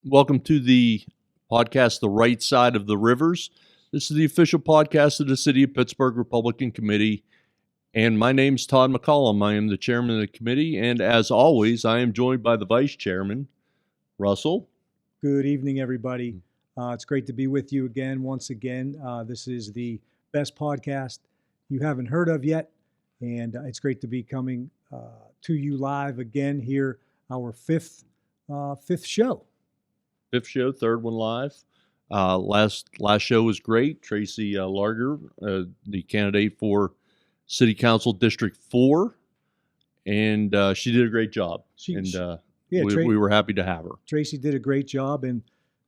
Welcome to the podcast, The Right Side of the Rivers. This is the official podcast of the City of Pittsburgh Republican Committee. And my name's Todd McCollum. I am the chairman of the committee. And as always, I am joined by the vice chairman, Russell. Good evening, everybody. It's great to be with you again, once again. This is the best podcast you haven't heard of yet. And it's great to be coming to you live again here, our fifth show. Fifth show, third one live. Last show was great. Tracy Larger, the candidate for City Council District 4, and she did a great job. We were happy to have her. Tracy did a great job, and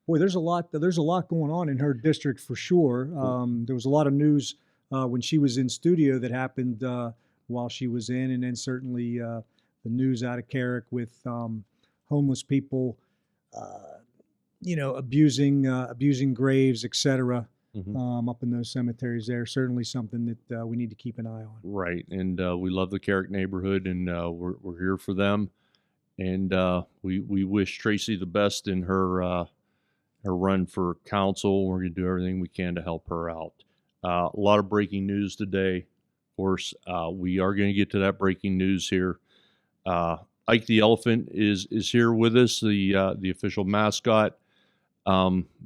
boy, there's a lot going on in her district for sure. There was a lot of news when she was in studio that happened while she was in, and then certainly the news out of Carrick with homeless people. Abusing graves, etc. Up in those cemeteries there. Certainly something that we need to keep an eye on. Right, and we love the Carrick neighborhood, and we're here for them. And we wish Tracy the best in her run for council. We're going to do everything we can to help her out. A lot of breaking news today. Of course, we are going to get to that breaking news here. Ike the Elephant is here with us, the official mascot.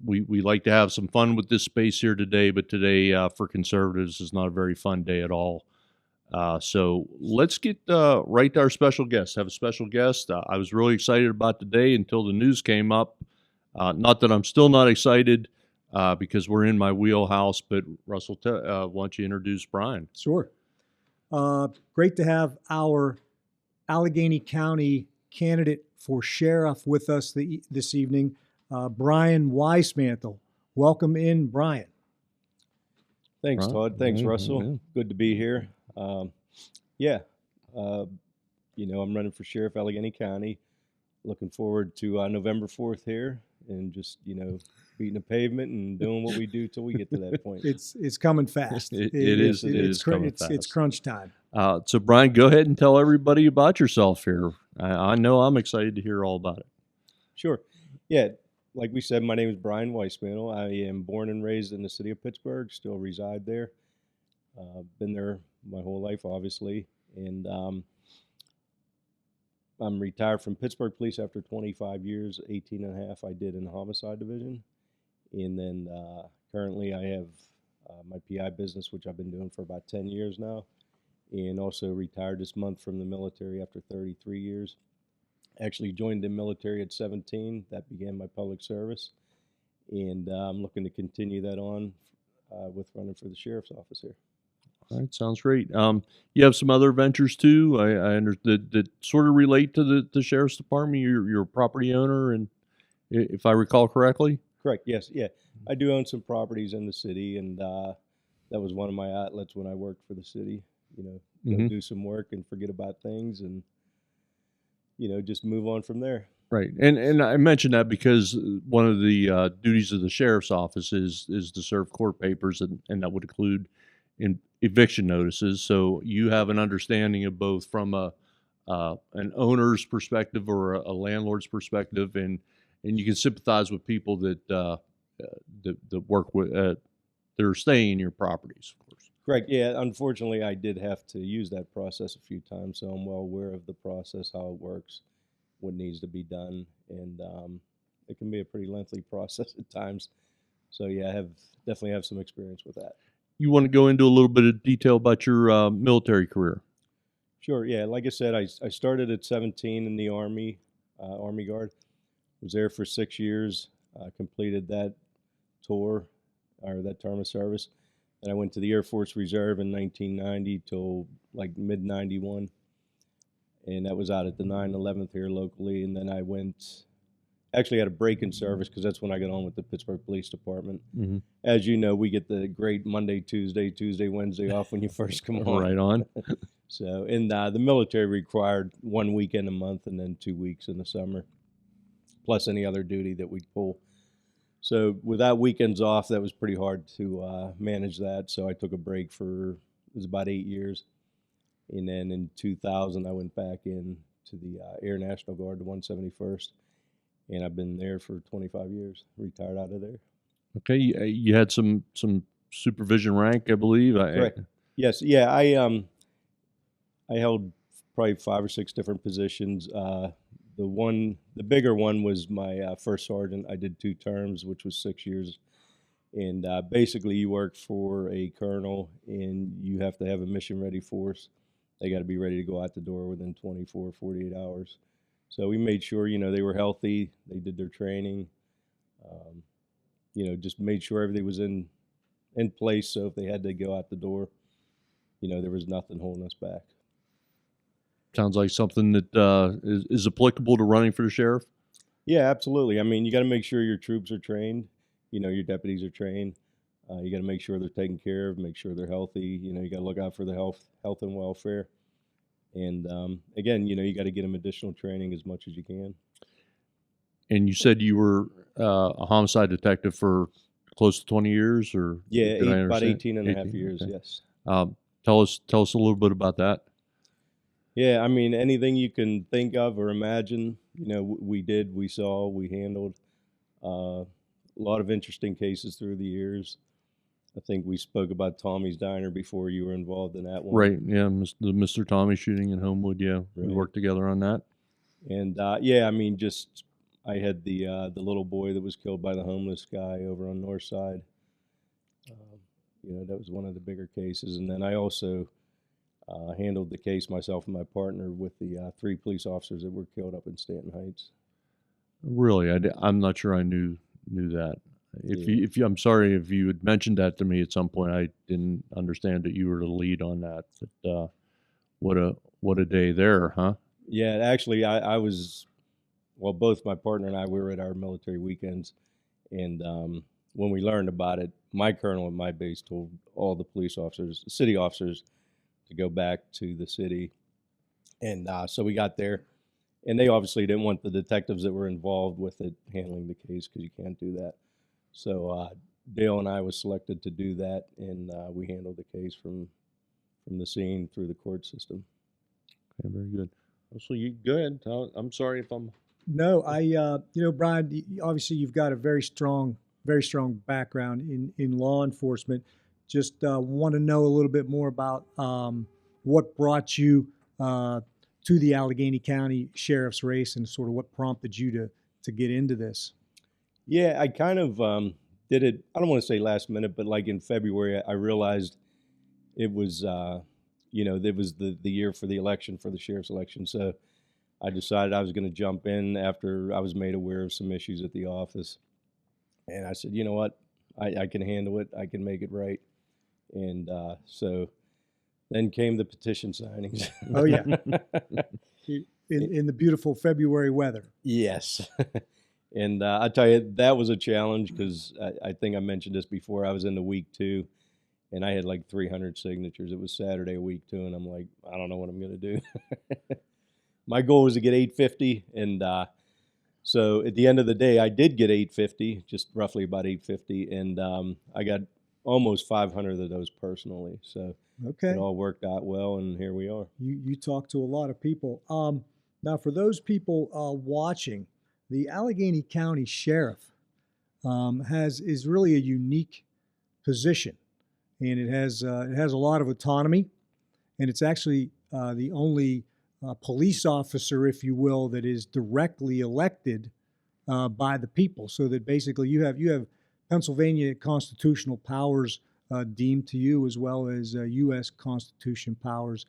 We like to have some fun with this space here today, but today for conservatives is not a very fun day at all. So let's get right to our special guest. Have a special guest. I was really excited about today until the news came up. Not that I'm still not excited because we're in my wheelhouse, but Russell, why don't you introduce Brian? Sure. Great to have our Allegheny County candidate for sheriff with us this evening. Brian Weismantle. Welcome in, Brian. Thanks, Todd. Thanks, Russell. Yeah. Good to be here. I'm running for sheriff Allegheny County. Looking forward to November 4th here, and just beating the pavement and doing what we do till we get to that point. It's coming fast. It's crunch time. So Brian, go ahead and tell everybody about yourself here. I know I'm excited to hear all about it. Sure. Yeah. Like we said, my name is Brian Weismantle. I am born and raised in the city of Pittsburgh, still reside there. Been there my whole life, obviously. And I'm retired from Pittsburgh Police after 25 years, 18 and a half I did in the homicide division. And then currently I have my PI business, which I've been doing for about 10 years now. And also retired this month from the military after 33 years. Actually joined the military at 17. That began my public service. And I'm looking to continue that on with running for the sheriff's office here. All right, sounds great. You have some other ventures too. I understand that sort of relate to the sheriff's department. You're a property owner, and if I recall correctly. Correct. Yes. Yeah. I do own some properties in the city, and that was one of my outlets when I worked for the city. Go do some work and forget about things, and just move on from there. Right. And I mentioned that because one of the duties of the sheriff's office is to serve court papers, and that would include in eviction notices. So you have an understanding of both from an owner's perspective or a landlord's perspective, and you can sympathize with people that work with that are staying in your properties, of course. Correct. Yeah. Unfortunately, I did have to use that process a few times, so I'm well aware of the process, how it works, what needs to be done, and it can be a pretty lengthy process at times. So yeah, I definitely have some experience with that. You want to go into a little bit of detail about your military career? Sure. Yeah. Like I said, I started at 17 in the Army Guard. Was there for 6 years. Completed that tour or that term of service. And I went to the Air Force Reserve in 1990 till like mid-91. And that was out at the 9/11th here locally. And then I actually had a break in service because that's when I got on with the Pittsburgh Police Department. Mm-hmm. As you know, we get the great Monday, Tuesday, Wednesday off when you first come on. Right on. So, and the military required 1 weekend a month and then 2 weeks in the summer, plus any other duty that we'd pull. So without weekends off, that was pretty hard to manage that. So I took a break it was about 8 years. And then in 2000, I went back in to the Air National Guard, the 171st. and I've been there for 25 years, retired out of there. Okay, you had some supervision rank, I believe. Correct. Yes. Yeah. I held probably 5 or 6 different positions. The bigger one was my first sergeant. I did 2 terms, which was 6 years. And basically, you work for a colonel, and you have to have a mission-ready force. They got to be ready to go out the door within 24, 48 hours. So we made sure, they were healthy. They did their training. Just made sure everything was in place. So if they had to go out the door, there was nothing holding us back. Sounds like something that is applicable to running for the sheriff. Yeah, absolutely. I mean, you got to make sure your troops are trained. Your deputies are trained. You got to make sure they're taken care of, make sure they're healthy. You got to look out for their health and welfare. And again, you got to get them additional training as much as you can. And you said you were a homicide detective for close to 20 years, or yeah, about 18 and a half years. Okay. Yes. Tell us a little bit about that. Yeah, I mean, anything you can think of or imagine, we saw, we handled. A lot of interesting cases through the years. I think we spoke about Tommy's Diner before. You were involved in that one. Right, yeah, the Mr. Tommy shooting in Homewood, yeah. Right. We worked together on that. And, yeah, I mean, I had the little boy that was killed by the homeless guy over on North Side. That was one of the bigger cases. And then I also handled the case, myself and my partner, with the 3 police officers that were killed up in Stanton Heights. Really? I'm not sure I knew that. If you, I'm sorry if you had mentioned that to me at some point. I didn't understand that you were the lead on that. But what a day there, huh? Yeah, actually, I was. Well, both my partner and I, we were at our military weekends, and when we learned about it, my colonel at my base told all the police officers, city officers, to go back to the city, and so we got there. And they obviously didn't want the detectives that were involved with it handling the case, because you can't do that. So Dale and I was selected to do that, and we handled the case from the scene through the court system. Okay, very good. So you go ahead. I'm sorry if I'm. No, Brian, obviously you've got a very strong background in law enforcement. Just want to know a little bit more about what brought you to the Allegheny County Sheriff's race, and sort of what prompted you to get into this. Yeah, I kind of did it, I don't want to say last minute, but like in February, I realized it was, it was the year for the election, for the sheriff's election. So I decided I was going to jump in after I was made aware of some issues at the office. And I said, you know what, I can handle it. I can make it right. And so then came the petition signings. Oh, yeah. in the beautiful February weather. Yes. And I tell you, that was a challenge, because I think I mentioned this before. I was in the week 2, and I had like 300 signatures. It was Saturday of week 2, and I'm like, I don't know what I'm going to do. My goal was to get 850, and so at the end of the day, I did get 850, just roughly about 850, and I got almost 500 of those personally. So okay, it all worked out well, and here we are. You talk to a lot of people. Now, for those people watching, the Allegheny County Sheriff is really a unique position, and it has a lot of autonomy, and it's actually the only police officer, if you will, that is directly elected by the people. So that basically you have Pennsylvania constitutional powers deemed to you, as well as U.S. Constitution powers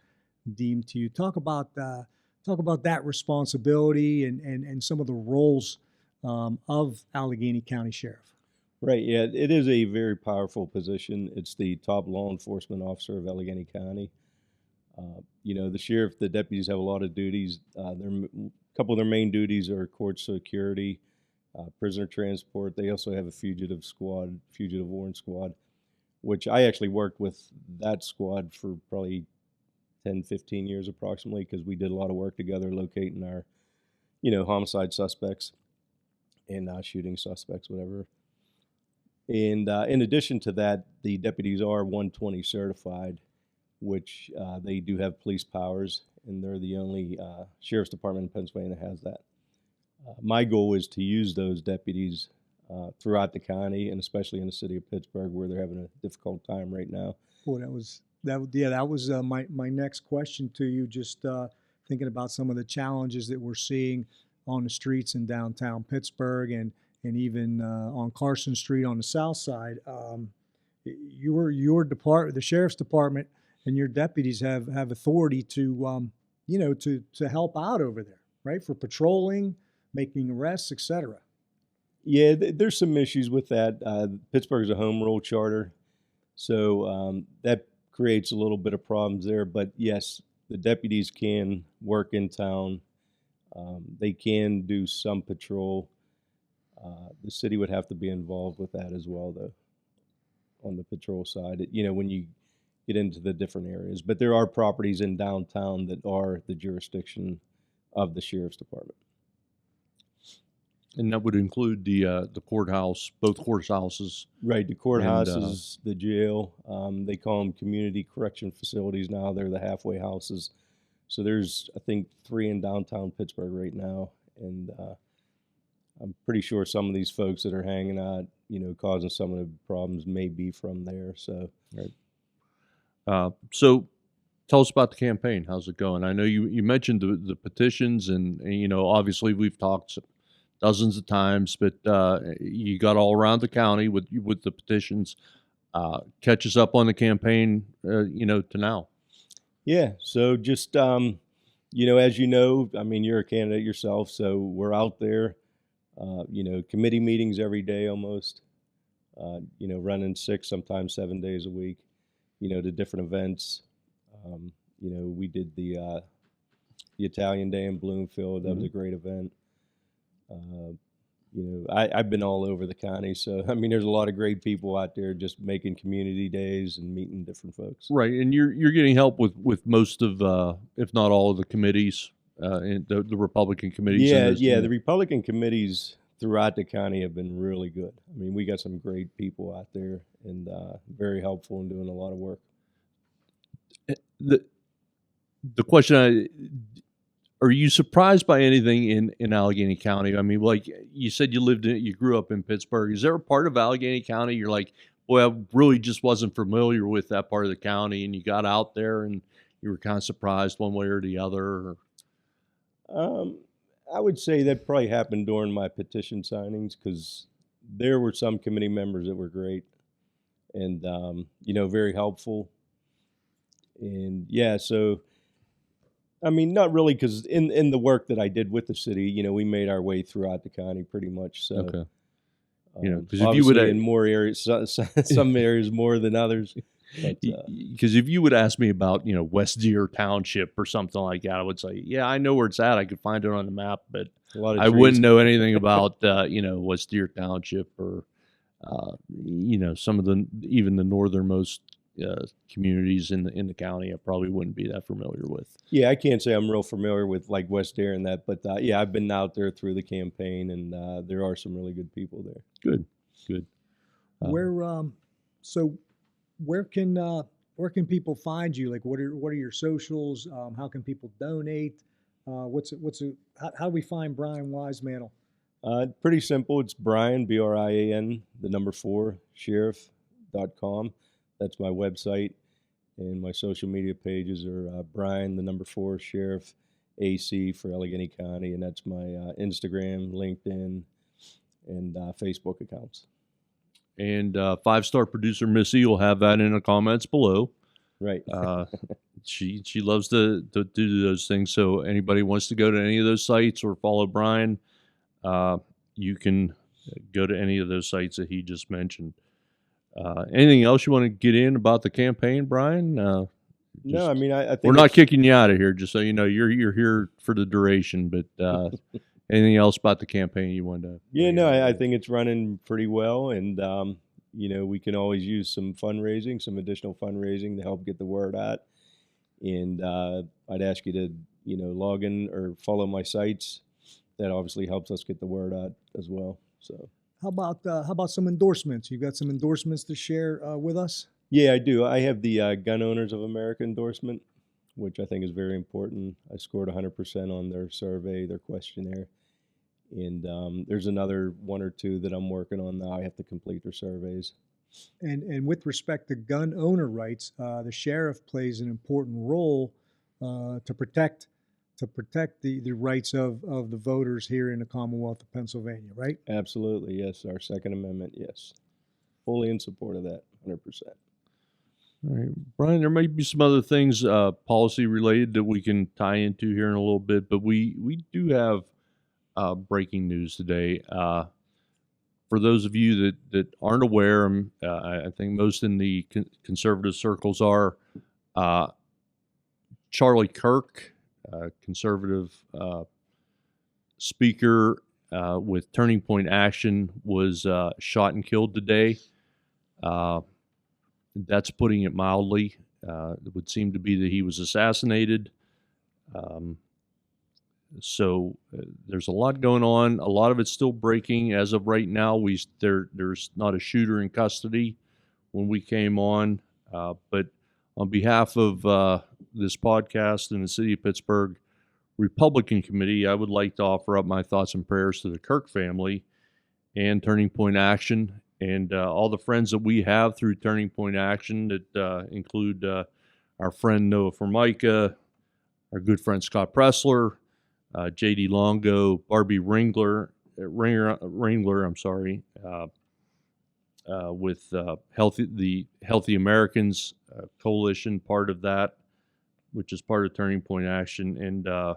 deemed to you. Talk about that responsibility and some of the roles of Allegheny County Sheriff. Right, yeah, it is a very powerful position. It's the top law enforcement officer of Allegheny County. The sheriff, the deputies have a lot of duties. A couple of their main duties are court security, prisoner transport. They also have a fugitive warrant squad, which I actually worked with that squad for probably 10, 15 years approximately, because we did a lot of work together locating our, homicide suspects and shooting suspects, whatever. And in addition to that, the deputies are 120 certified, which they do have police powers, and they're the only sheriff's department in Pennsylvania that has that. My goal is to use those deputies throughout the county, and especially in the city of Pittsburgh, where they're having a difficult time right now. Boy, that was my next question to you. Just thinking about some of the challenges that we're seeing on the streets in downtown Pittsburgh, and even on Carson Street on the south side. The sheriff's department and your deputies have authority to to help out over there, right? For patrolling, making arrests, etc. Yeah, there's some issues with that. Pittsburgh's a home rule charter, so that creates a little bit of problems there. But yes, the deputies can work in town. They can do some patrol. The city would have to be involved with that as well, though, on the patrol side, when you get into the different areas. But there are properties in downtown that are the jurisdiction of the sheriff's department. And that would include the courthouse, both courthouses. Right, the courthouses, the jail. They call them community correction facilities now. They're the halfway houses. So there's, I think, 3 in downtown Pittsburgh right now. And I'm pretty sure some of these folks that are hanging out, causing some of the problems may be from there. So, right. So tell us about the campaign. How's it going? I know you mentioned the petitions, and obviously we've talked dozens of times, but you got all around the county with the petitions. Catch us up on the campaign, to now. Yeah, so just, as you're a candidate yourself, so we're out there, committee meetings every day almost, running 6, sometimes 7 days a week, to different events. We did the Italian Day in Bloomfield. That was a great event. I've been all over the county, so there's a lot of great people out there just making community days and meeting different folks. Right, and you're getting help with most of, if not all of the committees, in the Republican committees. Yeah, the Republican committees throughout the county have been really good. We got some great people out there, and very helpful in doing a lot of work. The question are you surprised by anything in Allegheny County? Like you said, you grew up in Pittsburgh. Is there a part of Allegheny County you're like, boy, I really just wasn't familiar with that part of the county, and you got out there and you were kind of surprised one way or the other? I would say that probably happened during my petition signings, because there were some committee members that were great and, very helpful. And yeah, so not really, because in the work that I did with the city, we made our way throughout the county pretty much. So, okay. Because if you would in more areas, some areas more than others. Because if you would ask me about West Deer Township or something like that, I would say, yeah, I know where it's at. I could find it on the map, but I wouldn't know anything about West Deer Township or some of even the northernmost communities in the county. I probably wouldn't be that familiar with. Yeah, I can't say I'm real familiar with like West Deer and that, but yeah, I've been out there through the campaign, and there are some really good people there. Good. Where can people find you? Like, what are your socials? How can people donate? How do we find Brian Weismantle? Pretty simple. It's Brian, BRIAN, 4, sheriff.com. That's my website, and my social media pages are Brian, 4, Sheriff, AC for Allegheny County, and that's my Instagram, LinkedIn, and Facebook accounts. And 5-star producer Missy will have that in the comments below. Right. She loves to do those things. So anybody wants to go to any of those sites or follow Brian, you can go to any of those sites that he just mentioned. Anything else you want to get in about the campaign, Brian? No, I think we're not kicking you out of here. Just so you know, you're here for the duration. But anything else about the campaign you wanted to? Yeah, no, I think it's running pretty well, and we can always use some additional fundraising to help get the word out. And I'd ask you to log in or follow my sites. That obviously helps us get the word out as well. So. How about some endorsements? You got some endorsements to share with us? Yeah, I do. I have the Gun Owners of America endorsement, which I think is very important. I scored 100% on their survey, their questionnaire. And there's another one or two that I'm working on now. I have to complete their surveys. And with respect to gun owner rights, the sheriff plays an important role to protect the rights of the voters here in the Commonwealth of Pennsylvania, right? Absolutely, yes. Our Second Amendment, yes. Fully in support of that, 100%. All right, Brian, there may be some other things policy related that we can tie into here in a little bit, but we do have breaking news today. For those of you that aren't aware, I think most in the conservative circles are, Charlie Kirk, conservative speaker with Turning Point Action, was shot and killed today. That's putting it mildly. It would seem to be that he was assassinated. So there's a lot going on. A lot of it's still breaking as of right now. There's not a shooter in custody when we came on, but on behalf of this podcast and the City of Pittsburgh Republican Committee, I would like to offer up my thoughts and prayers to the Kirk family and Turning Point Action and all the friends that we have through Turning Point Action that include our friend Noah Formica, our good friend Scott Pressler, J.D. Longo, Barbie Ringler, I'm sorry, with the Healthy Americans Coalition, part of that, which is part of Turning Point Action, and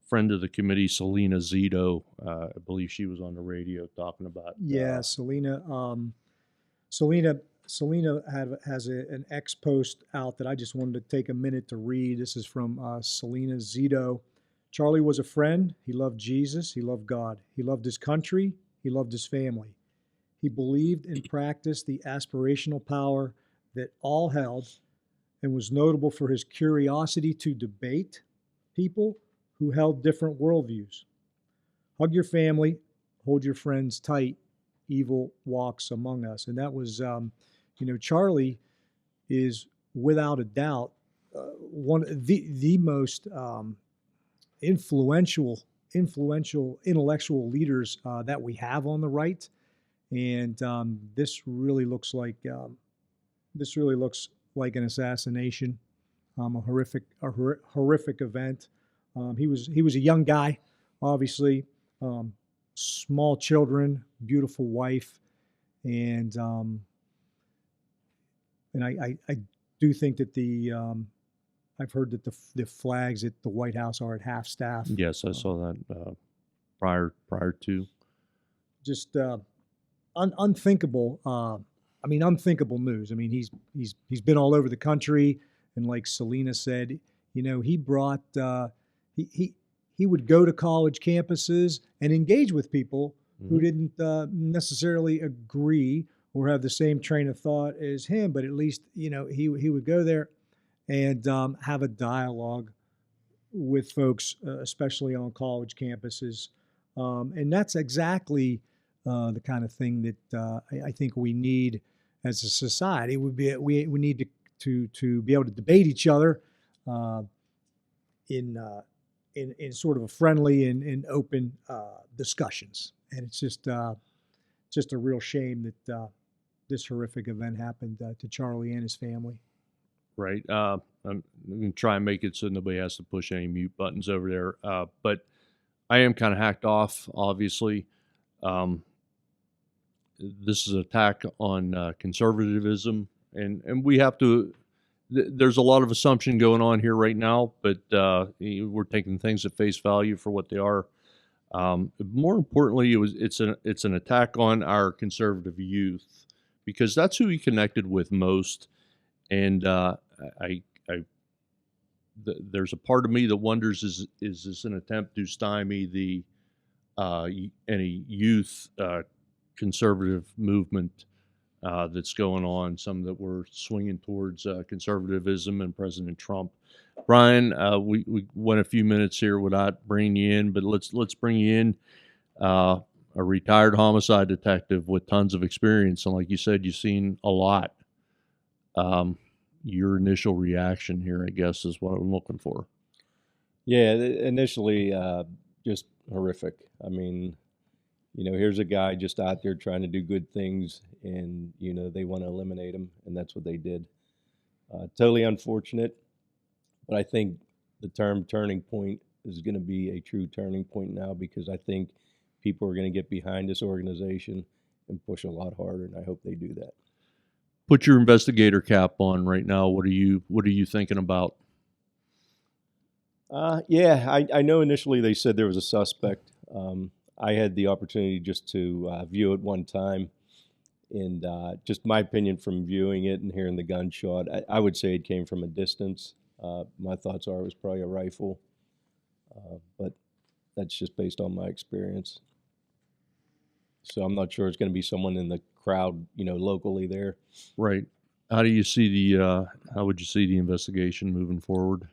friend of the committee, Selena Zito. I believe she was on the radio talking about. Yeah, Selena. Selena has an ex post out that I just wanted to take a minute to read. This is from Selena Zito. Charlie was a friend. He loved Jesus. He loved God. He loved his country. He loved his family. He believed and practiced the aspirational power that all held and was notable for his curiosity to debate people who held different worldviews. Hug your family, hold your friends tight. Evil walks among us. And that was, Charlie is without a doubt one of the most influential intellectual leaders that we have on the right, and this really looks like an assassination, a horrific event. He was a young guy, obviously, small children, beautiful wife, and I do think that I've heard that the flags at the White House are at half staff. Yes, I saw that prior to. Just unthinkable. Unthinkable news. I mean, he's been all over the country, and like Selena said, he brought he would go to college campuses and engage with people who didn't necessarily agree or have the same train of thought as him, but at least he would go there and have a dialogue with folks, especially on college campuses. And that's exactly the kind of thing that I think we need as a society. We need to be able to debate each other in sort of a friendly and open discussions. And it's just a real shame that this horrific event happened to Charlie and his family. Right. I'm going to try and make it so nobody has to push any mute buttons over there. But I am kind of hacked off, obviously. This is an attack on conservatism, and we have to. There's a lot of assumption going on here right now, but we're taking things at face value for what they are. More importantly, it's an attack on our conservative youth, because that's who he connected with most. And there's a part of me that wonders, is this an attempt to stymie any youth conservative movement that's going on, some that were swinging towards conservatism and President Trump. Brian, we went a few minutes here without bringing you in, but let's bring you in, a retired homicide detective with tons of experience, and like you said, you've seen a lot. Your initial reaction here, I guess, is what I'm looking for. Yeah, initially, just horrific. I mean, here's a guy just out there trying to do good things, and they want to eliminate him, and that's what they did. Totally unfortunate, but I think the term turning point is going to be a true turning point now, because I think people are going to get behind this organization and push a lot harder, and I hope they do that. Put your investigator cap on right now. What are you thinking about? Yeah, I know initially they said there was a suspect. I had the opportunity just to view it one time, and just my opinion from viewing it and hearing the gunshot, I would say it came from a distance. My thoughts are it was probably a rifle, but that's just based on my experience. So I'm not sure it's going to be someone in the crowd, locally there. Right. How would you see the investigation moving forward?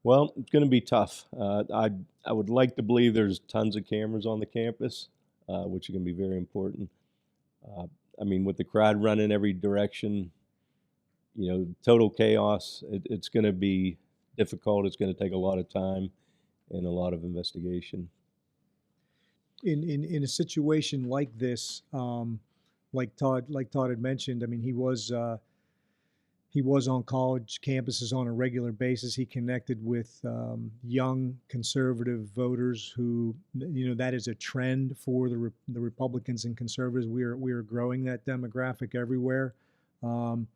Well, it's going to be tough. I would like to believe there's tons of cameras on the campus, which are going to be very important. I mean, with the crowd running every direction, total chaos, it's going to be difficult. It's going to take a lot of time and a lot of investigation. In a situation like this, like Todd had mentioned, I mean, he was on college campuses on a regular basis. He connected with young conservative voters who, that is a trend for the Republicans and conservatives. We are growing that demographic everywhere. I'm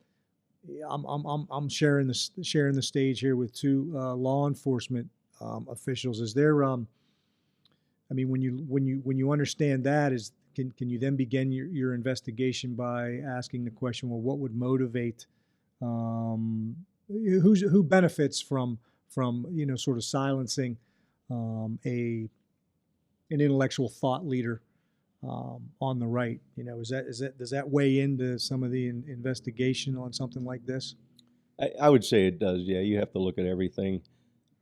sharing the stage here with two law enforcement officials. Is there I mean, when you understand that, can you then begin your investigation by asking the question, well, what would motivate who benefits from sort of silencing an intellectual thought leader on the right? Does that weigh into some of the investigation on something like this? I would say it does. Yeah, you have to look at everything.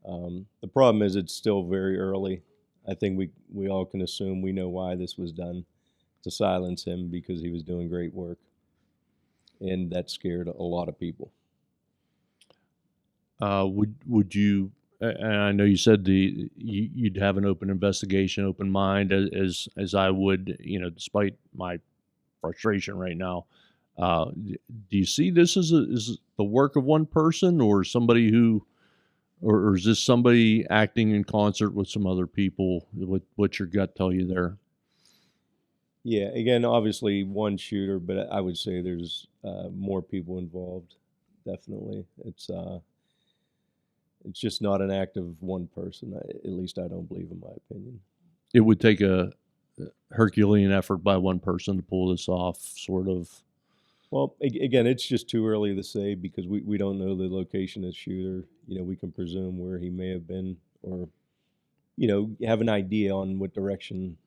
The problem is it's still very early. I think we all can assume we know why this was done, to silence him because he was doing great work. And that scared a lot of people. Would you? And I know you said you'd have an open investigation, open mind, as I would. Despite my frustration right now, do you see this as the work of one person, or somebody who, or is this somebody acting in concert with some other people? What's your gut tell you there? Yeah, again, obviously one shooter, but I would say there's more people involved. Definitely, it's just not an act of one person. At least I don't believe, in my opinion. It would take a Herculean effort by one person to pull this off, sort of. Well, again, it's just too early to say because we don't know the location of the shooter. We can presume where he may have been, or have an idea on what direction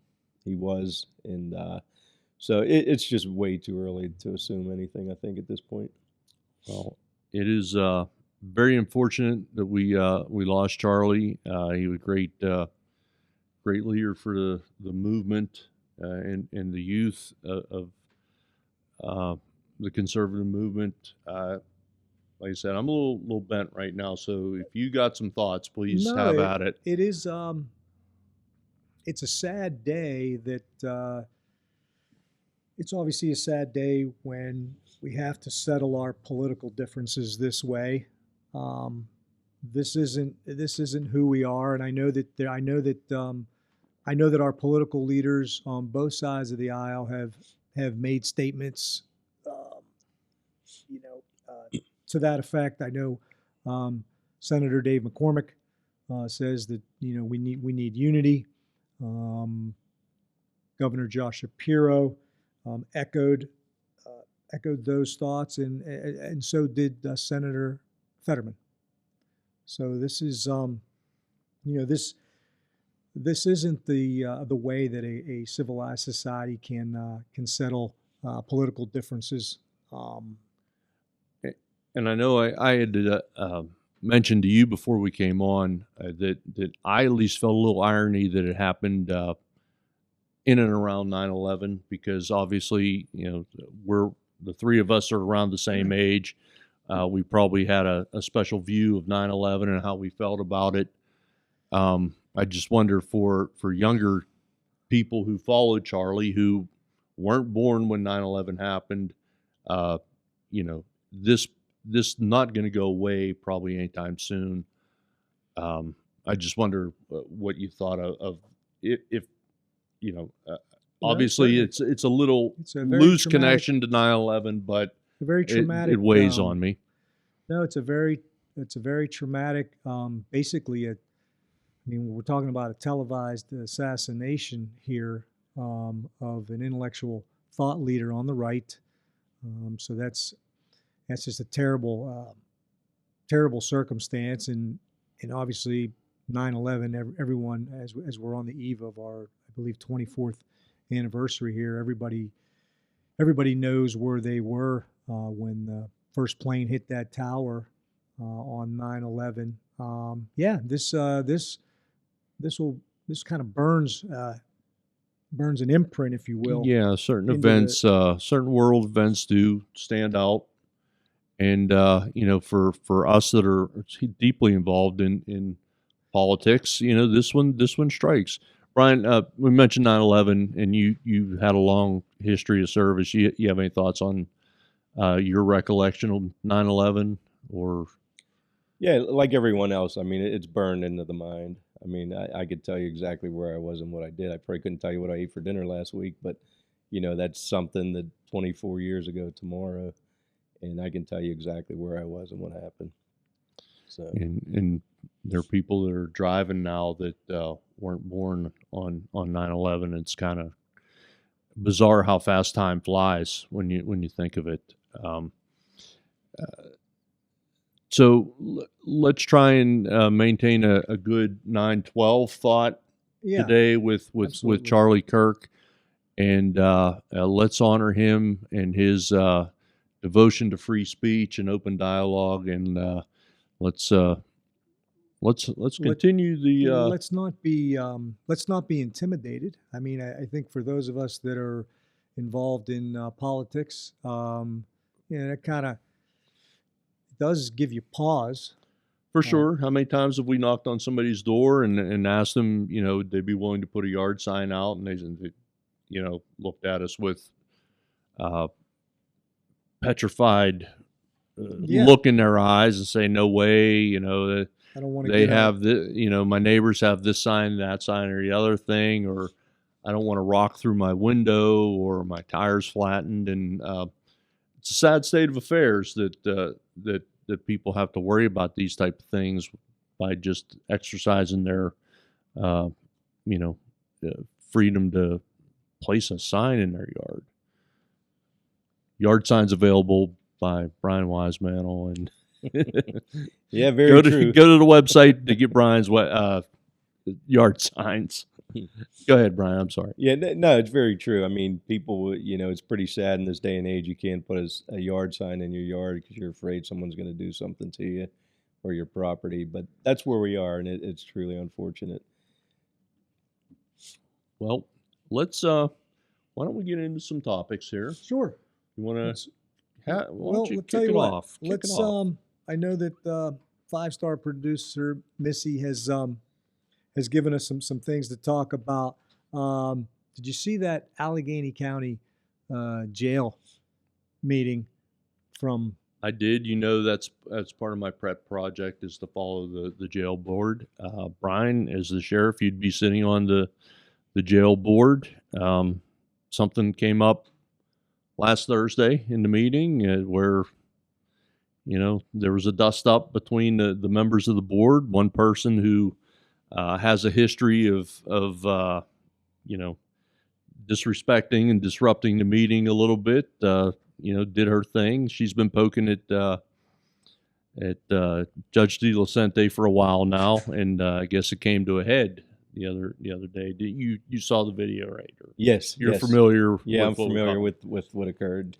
he was, and so it's just way too early to assume anything, I think, at this point. Well, it is very unfortunate that we lost Charlie. He was a great leader for the movement and the youth of the conservative movement. Like I said, I'm a little bent right now, so if you got some thoughts, please have at it. It is. It's a sad day that it's obviously a sad day when we have to settle our political differences this way. This isn't who we are, and I know that our political leaders on both sides of the aisle have made statements, to that effect. I know Senator Dave McCormick says that we need unity. Governor Josh Shapiro echoed those thoughts, and so did Senator Fetterman. So this is this isn't the way that a civilized society can settle political differences. And I know I had mentioned to you before we came on that I at least felt a little irony that it happened in and around 9/11, because obviously, we're the three of us are around the same age. We probably had a special view of 9/11 and how we felt about it. I just wonder for younger people who followed Charlie who weren't born when 9/11 happened, you know, this not going to go away probably anytime soon. I just wonder what you thought of if you know. Well, Obviously, certainly. it's a little It's a very loose traumatic, connection to 9/11, but a very traumatic. it weighs on me. No, it's a very traumatic. Basically, I mean, we're talking about a televised assassination here of an intellectual thought leader on the right. So that's just a terrible, terrible circumstance, and obviously 9/11. Everyone, as we're on the eve of our, I believe, 24th anniversary here, everybody knows where they were when the first plane hit that tower on 9/11. Yeah, this kind of burns an imprint, if you will. Yeah, certain into events, certain world events do stand out, and you know, for us that are deeply involved in politics, you know, this one strikes. Brian, we mentioned 9/11, and you had a long history of service. You have any thoughts on your recollection of 9/11 or? Yeah, like everyone else, I mean, it's burned into the mind. I mean, I could tell you exactly where I was and what I did. I probably couldn't tell you what I ate for dinner last week, but you know, that's something that 24 years ago tomorrow, and I can tell you exactly where I was and what happened. So, And there are people that are driving now that weren't born on 9/11. It's kind of bizarre how fast time flies when you think of it. So let's try and maintain a good 9/12 thought Yeah, today with absolutely. Charlie Kirk, and let's honor him and his devotion to free speech and open dialogue, and let's continue the. Let's not be intimidated. I mean, I think for those of us that are involved in politics, it kind of does give you pause. For sure. How many times have we knocked on somebody's door and asked them, you know, they'd be willing to put a yard sign out, and they you know, looked at us with petrified Yeah, look in their eyes and say, "No way," you know. I don't want to They get out. have the, you know, my neighbors have this sign, that sign, or the other thing, or I don't want to rock through my window, or my tires flattened, and it's a sad state of affairs that people have to worry about these type of things by just exercising their, uh, you know, freedom to place a sign in their yard. Yard signs available by Brian Weismantle, and yeah, very true. go to the website to get Brian's yard signs. Go ahead, Brian. I'm sorry. Yeah, no, it's very true. I mean, people, you know, it's pretty sad in this day and age. You can't put a yard sign in your yard because you're afraid someone's going to do something to you or your property. But that's where we are, and it's truly unfortunate. Well, let's. Why don't we get into some topics here? Sure. You want Let's- to? Why Well, don't you I'll kick tell you it what. off? Kick Let's. it off. I know that five-star producer Missy has given us some things to talk about. Did you see that Allegheny County jail meeting from? I did. You know, that's part of my prep project is to follow the jail board. Brian, as the sheriff, you'd be sitting on the jail board. Something came up last Thursday in the meeting where, you know, there was a dust up between the members of the board. One person who has a history of you know, disrespecting and disrupting the meeting a little bit. You know, did her thing. She's been poking at Judge DeLucente for a while now, and I guess it came to a head the other day. You saw the video, right? Or Yes, you're yes. familiar. Yeah, I'm with what we're familiar talking- with what occurred.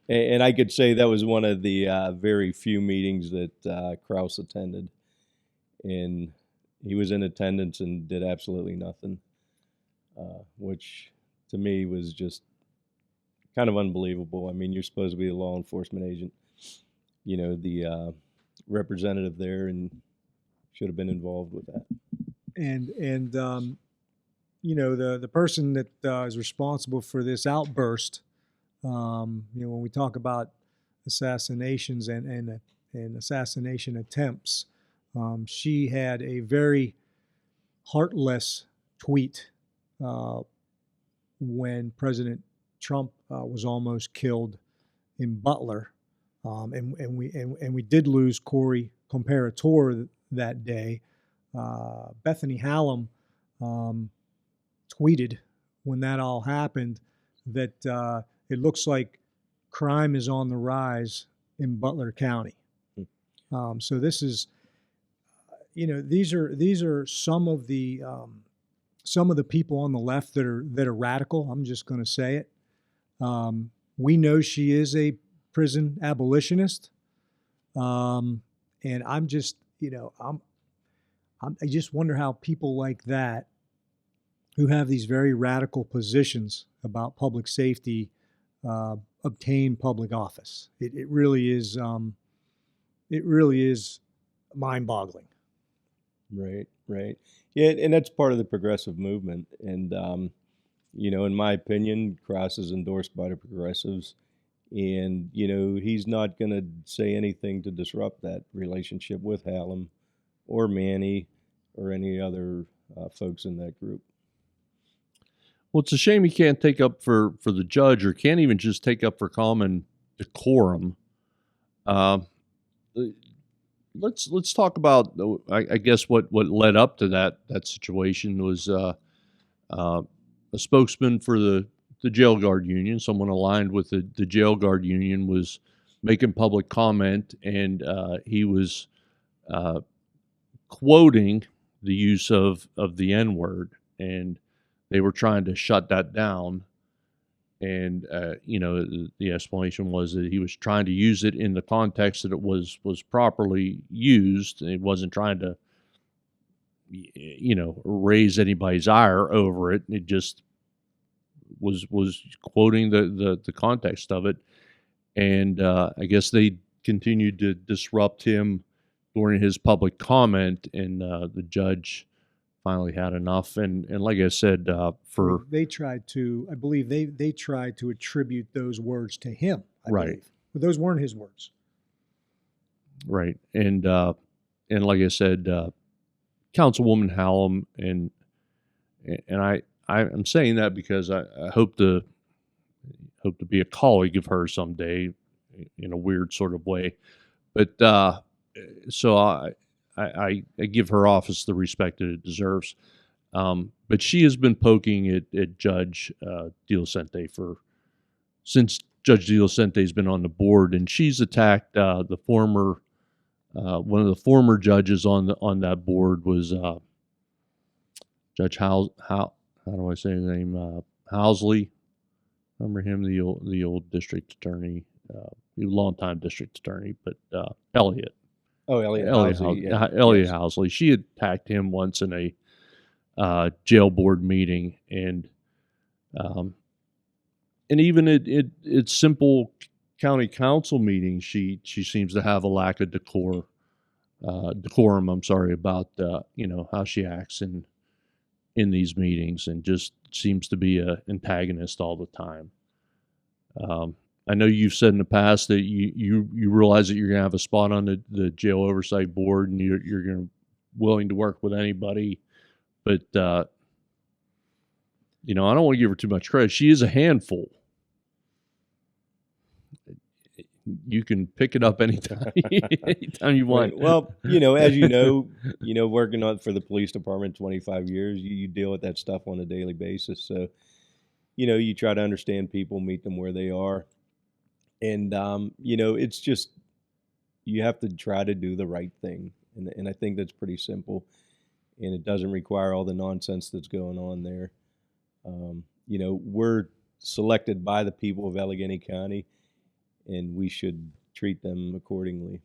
And I could say that was one of the very few meetings that Kraus attended. And he was in attendance and did absolutely nothing, which to me was just kind of unbelievable. I mean, you're supposed to be a law enforcement agent, you know, the representative there, and should have been involved with that. and the person that is responsible for this outburst, when we talk about assassinations and assassination attempts, she had a very heartless tweet when President Trump was almost killed in Butler, and we did lose Corey Comparator that day. Bethany Hallam tweeted when that all happened that it looks like crime is on the rise in Butler County. So this is, these are some of the people on the left that are radical. I'm just going to say it. We know she is a prison abolitionist, and I'm just, I just wonder how people like that, who have these very radical positions about public safety, obtain public office. It really is mind-boggling. Right. Yeah, and that's part of the progressive movement. And in my opinion, Cross is endorsed by the progressives, and he's not going to say anything to disrupt that relationship with Hallam or Manny or any other folks in that group. Well, it's a shame he can't take up for the judge, or can't even just take up for common decorum. Let's talk about, I guess, what led up to that situation was a spokesman for the jail guard union, someone aligned with the jail guard union, was making public comment, and he was quoting the use of the N-word, and they were trying to shut that down. And the explanation was that he was trying to use it in the context that it was properly used. And he wasn't trying to raise anybody's ire over it. It just was quoting the context of it. And I guess they continued to disrupt him during his public comment, and the judge finally had enough. And like I said, they tried to, I believe they tried to attribute those words to him. I believe. But those weren't his words. Right. And like I said, Councilwoman Hallam, and I'm saying that because I hope to be a colleague of hers someday, in a weird sort of way. But so I give her office the respect that it deserves. But she has been poking at Judge Diocente since Judge Diocente's been on the board, and she's attacked the former one of the former judges on that board was Judge how do I say his name? Housley. Remember him, the old district attorney, he was a longtime district attorney, but Elliott. Oh, Elliott Housley. Elliott Housley. She attacked him once in a jail board meeting, and even at simple county council meetings, she seems to have a lack of decorum. I'm sorry, about how she acts in these meetings, and just seems to be an antagonist all the time. I know you've said in the past that you realize that you're going to have a spot on the jail oversight board, and you're going to willing to work with anybody, but I don't want to give her too much credit. She is a handful. You can pick it up anytime, anytime you want. Well, as working for the police department 25 years, you deal with that stuff on a daily basis. So, you try to understand people, meet them where they are. And, it's just, you have to try to do the right thing. And I think that's pretty simple. And it doesn't require all the nonsense that's going on there. We're selected by the people of Allegheny County, and we should treat them accordingly.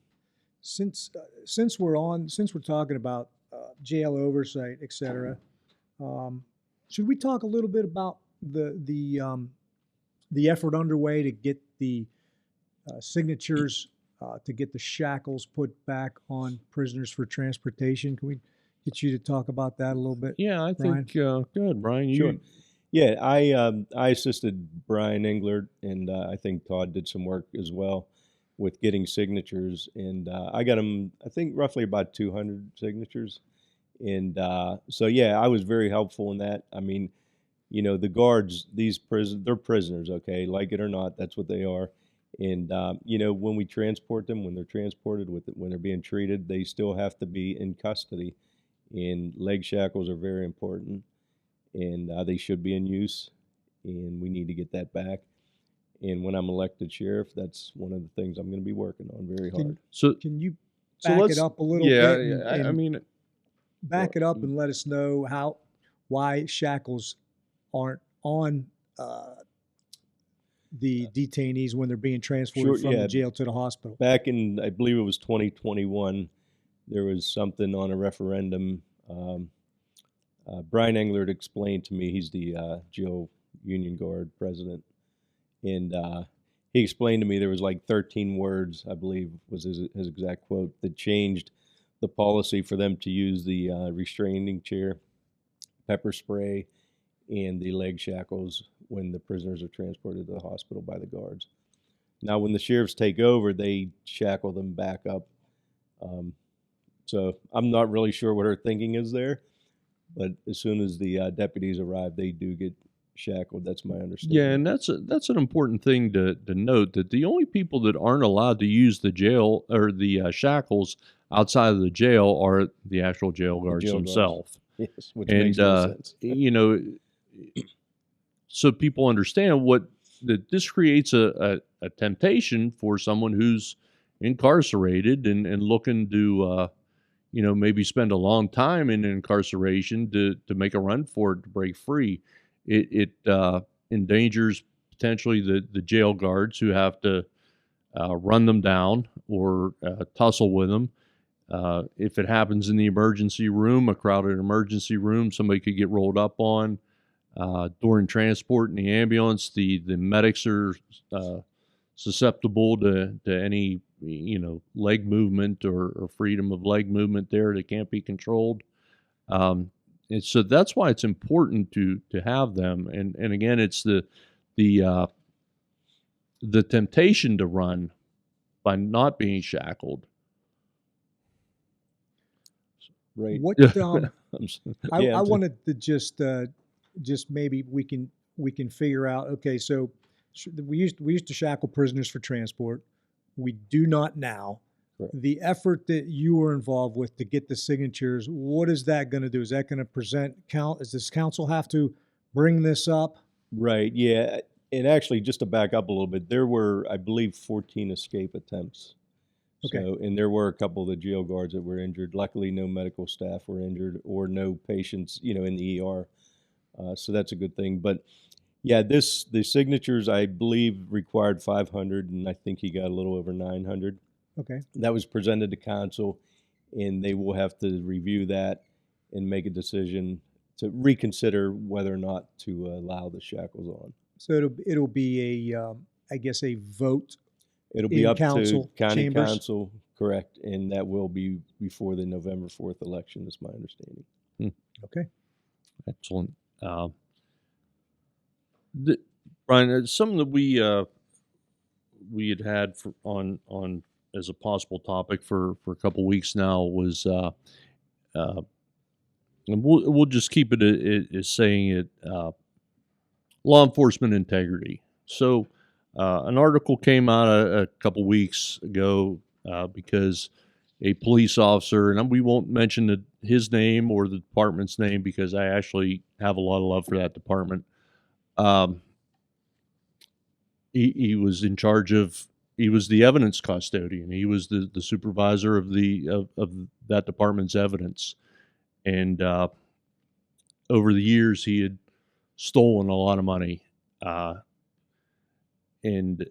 Since we're talking about jail oversight, et cetera, should we talk a little bit about the effort underway to get the signatures to get the shackles put back on prisoners for transportation? Can get you to talk about that a little bit? Yeah, I Brian? think go ahead, Brian. Sure. Yeah, I assisted Brian Englert, and I think Todd did some work as well with getting signatures, and I got him, I think, roughly about 200 signatures, and so yeah, I was very helpful in that. I mean, you know, the guards, they're prisoners, okay, like it or not, that's what they are, and you know, when we transport them, when they're transported, when they're being treated, they still have to be in custody, and leg shackles are very important, and they should be in use, and we need to get that back. And when I'm elected sheriff, that's one of the things I'm going to be working on very hard. So Can you So back let's- it up a little yeah, bit? I mean, back it up and let us know why shackles aren't on the detainees when they're being transported Sure, from yeah. the jail to the hospital. Back in, I believe it was 2021, there was something on a referendum. Brian Englert explained to me, he's the jail union guard president, and he explained to me there was like 13 words, I believe was his exact quote, that changed the policy for them to use the restraining chair, pepper spray, and the leg shackles when the prisoners are transported to the hospital by the guards. Now, when the sheriffs take over, they shackle them back up. So I'm not really sure what her thinking is there, but as soon as the deputies arrive, they do get shackled. That's my understanding. yeah, and that's an important thing to note, that the only people that aren't allowed to use the jail or the shackles outside of the jail are the actual jail guards jail guards. themselves. Yes, which And makes no sense. you know, so people understand that this creates a temptation for someone who's incarcerated and looking to you know, maybe spend a long time in incarceration to make a run for it, to break free. It endangers potentially the jail guards who have to run them down or tussle with them. If it happens in the emergency room, a crowded emergency room, somebody could get rolled up on. During transport in the ambulance, the medics are susceptible to any, you know, leg movement or freedom of leg movement there that can't be controlled. And so that's why it's important to have them. And again, it's the temptation to run by not being shackled. Right. What I Yeah, wanted to just maybe we can figure out. Okay, so we used to shackle prisoners for transport. We do not now. Correct. The effort that you were involved with to get the signatures, what is that going to do? Is that going to does this council have to bring this up? Right, yeah. And actually, just to back up a little bit, there were, I believe, 14 escape attempts. Okay. So, and there were a couple of the jail guards that were injured. Luckily, no medical staff were injured or no patients, you know, in the ER. So that's a good thing. But yeah, the signatures, I believe, required 500, and I think he got a little over 900. Okay. That was presented to council, and they will have to review that and make a decision to reconsider whether or not to allow the shackles on. So it'll be I guess a vote. It'll be In up council to county chambers? council, correct, and that will be before the November 4th election, is my understanding. Okay. Excellent. Brian, something that we had on as a possible topic for a couple weeks now was, and we'll just keep it as saying it, law enforcement integrity. So an article came out a couple weeks ago because a police officer, and we won't mention his name or the department's name because I actually have a lot of love for that department. He was in charge of, he was the evidence custodian. He was the supervisor of that department's evidence. And over the years, he had stolen a lot of money. And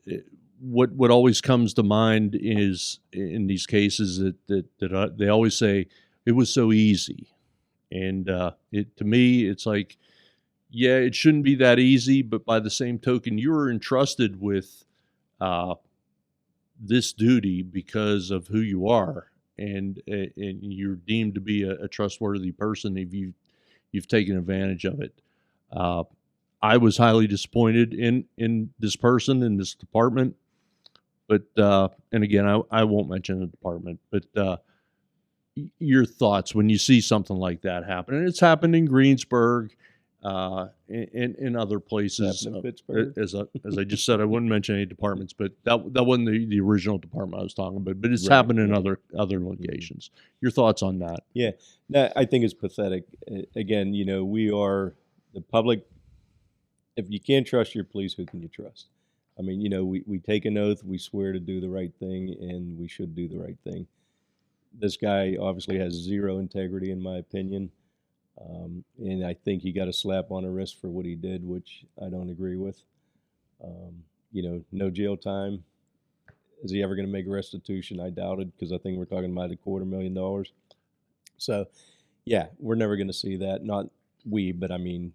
what always comes to mind is, in these cases, that they always say it was so easy. And to me, it's like, yeah, it shouldn't be that easy, but by the same token, you were entrusted with this duty because of who you are. and you're deemed to be a trustworthy person if you've taken advantage of it. I was highly disappointed in this person in this department, but and again, I won't mention the department, but your thoughts when you see something like that happen, and it's happened in Greensburg, in other places. In Pittsburgh. As I just said, I wouldn't mention any departments, but that wasn't the original department I was talking about. But it's Right, happened in right. other locations. Your thoughts on that? Yeah, no, I think it's pathetic. Again, we are the public. If you can't trust your police, who can you trust? I mean, we take an oath, we swear to do the right thing, and we should do the right thing. This guy obviously has zero integrity, in my opinion, and I think he got a slap on the wrist for what he did, which I don't agree with. No jail time. Is he ever going to make restitution? I doubt it, because I think we're talking about $250,000. So, yeah, we're never going to see that. Not we, but I mean,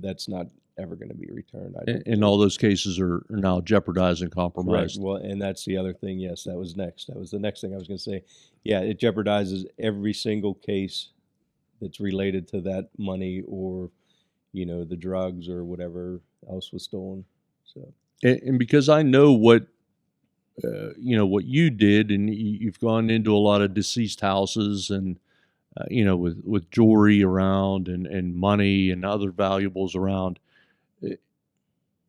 that's not ever going to be returned. I don't And all those cases are now jeopardized and compromised. Correct. Well, and that's the other thing. Yes, that was next. That was the next thing I was going to say. Yeah, it jeopardizes every single case that's related to that money or, the drugs or whatever else was stolen. So, And because I know what what you did, and you've gone into a lot of deceased houses, and with jewelry around and money and other valuables around.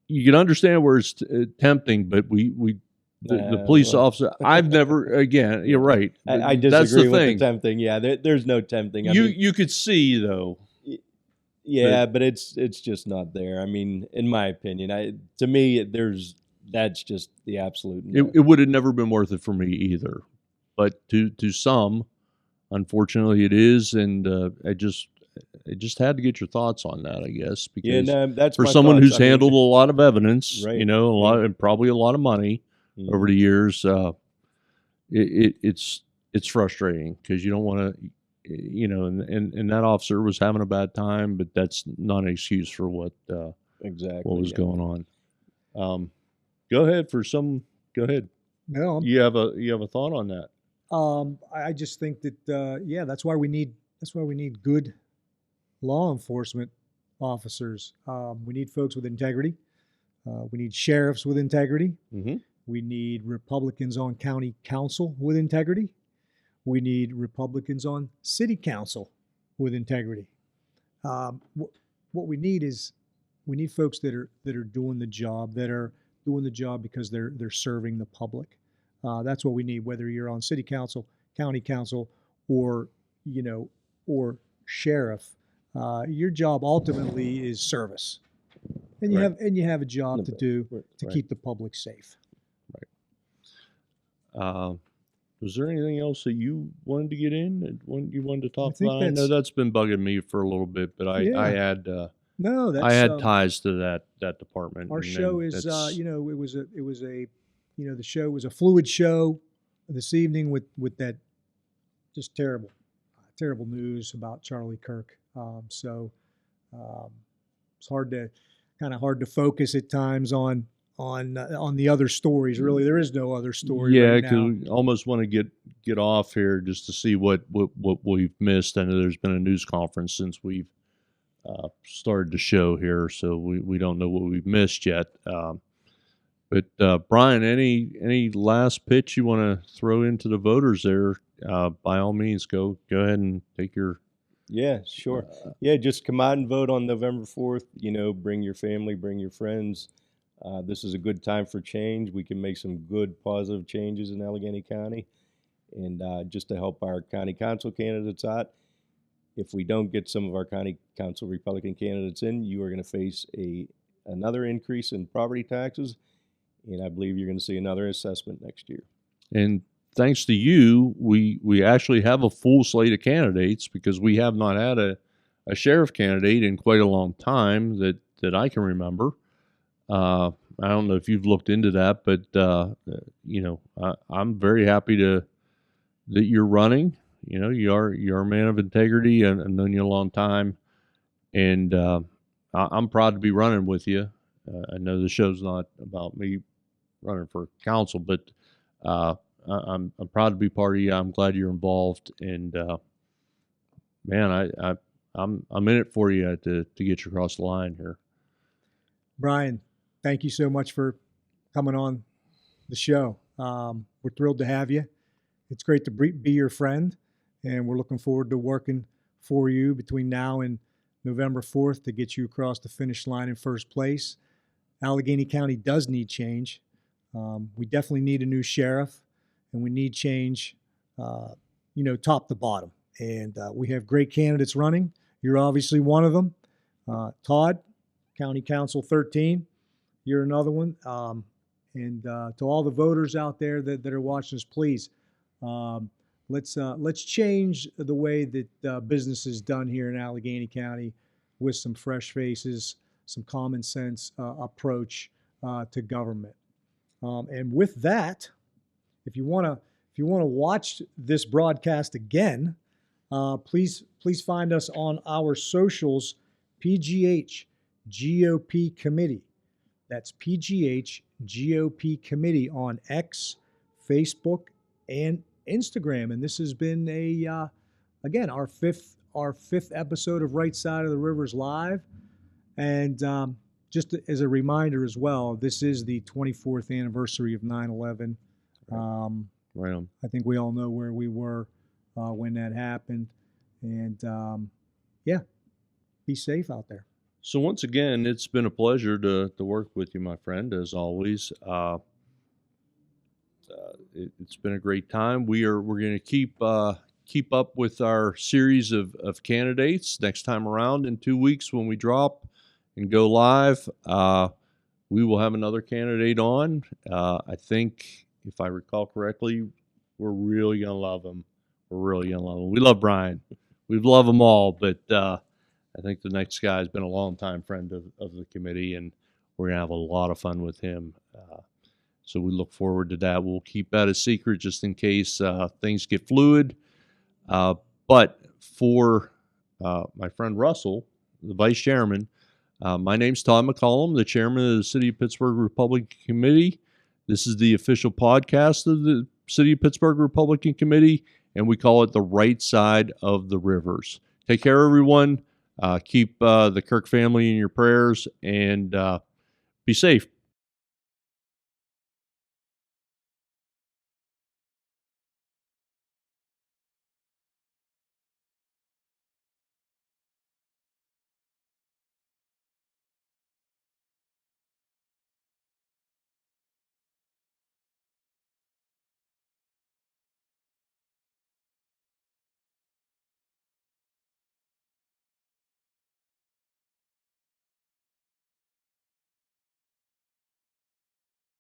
You can understand where it's tempting, but the police officer. I've never. Again, you're right. I That's disagree the with thing. the tempting. Yeah, there's no tempting. I mean, You could see though. yeah, but it's just not there. I mean, in my opinion, to me, that's just the absolute. No. It would have never been worth it for me either, but to some, unfortunately, it is, and I just had to get your thoughts on that, I guess, because Yeah, no, that's for my someone thoughts. who's I mean, handled a lot of evidence, Right. a lot, and probably a lot of money Mhm. over the years, it's frustrating because you don't want to, and that officer was having a bad time, but that's not an excuse for what Exactly. was yeah. going on. Go ahead. Go ahead. No, I'm- You have a thought on that? I just think that that's why we need good law enforcement officers. We need folks with integrity. We need sheriffs with integrity. Mm-hmm. We need Republicans on county council with integrity. We need Republicans on city council with integrity. What we need is folks that are doing the job, because they're serving the public. That's what we need, whether you're on city council, county council, or sheriff. Your job ultimately is service, and you have a job to do to Right. keep the public safe. Was there anything else that you wanted to get in? You wanted to talk think about? I know that's been bugging me for a little bit, but I had No, that's I had ties to that department. our and show then is that's- it was a the show was a fluid show this evening with that just terrible news about Charlie Kirk. So it's hard to focus at times on the other stories. Really, there is no other story. Yeah, right because now. we almost want to get off here just to see what we've missed. I know there's been a news conference since we've started the show here, so we don't know what we've missed yet. But Brian, any last pitch you want to throw into the voters there? By all means, go ahead and take your. Yeah, sure. Yeah, just come out and vote on November 4th. Bring your family, bring your friends. This is a good time for change. We can make some good, positive changes in Allegheny County. And just to help our county council candidates out, if we don't get some of our county council Republican candidates in, you are going to face another increase in property taxes. And I believe you're going to see another assessment next year. And thanks to you, we actually have a full slate of candidates because we have not had a sheriff candidate in quite a long time that I can remember. I don't know if you've looked into that, but I'm very happy that you're running. You're a man of integrity, and I've known you a long time, and I'm proud to be running with you. I know the show's not about me running for council, but I'm proud to be part of you. I'm glad you're involved, and man, I'm in it for you to get you across the line here. Brian, thank you so much for coming on the show. We're thrilled to have you. It's great to be your friend, and we're looking forward to working for you between now and November 4th to get you across the finish line in first place. Allegheny County does need change. We definitely need a new sheriff, and we need change, top to bottom. And we have great candidates running. You're obviously one of them. Todd, County Council 13, you're another one. And to all the voters out there that are watching us, please, let's change the way that business is done here in Allegheny County with some fresh faces, some common sense approach to government. And with that, if you want to watch this broadcast again, please find us on our socials, PGH GOP Committee. That's PGH GOP Committee on X, Facebook, and Instagram. And this has been again our fifth episode of Right Side of the Rivers Live. And just as a reminder as well, this is the 24th anniversary of 9/11. Right on. I think we all know where we were when that happened. And be safe out there. So once again, it's been a pleasure to work with you, my friend, as always. It's been a great time. We're going to keep up with our series of candidates. Next time around in 2 weeks when we drop and go live, we will have another candidate on. I think, if I recall correctly, we're really going to love him. We love Brian. We love them all, but I think the next guy has been a longtime friend of the committee, and we're going to have a lot of fun with him. So we look forward to that. We'll keep that a secret just in case things get fluid. But for my friend Russell, the vice chairman, my name's Todd McCollum, the chairman of the City of Pittsburgh Republican Committee. This is the official podcast of the City of Pittsburgh Republican Committee, and we call it the Right Side of the Rivers. Take care, everyone. Keep the Kirk family in your prayers, and be safe.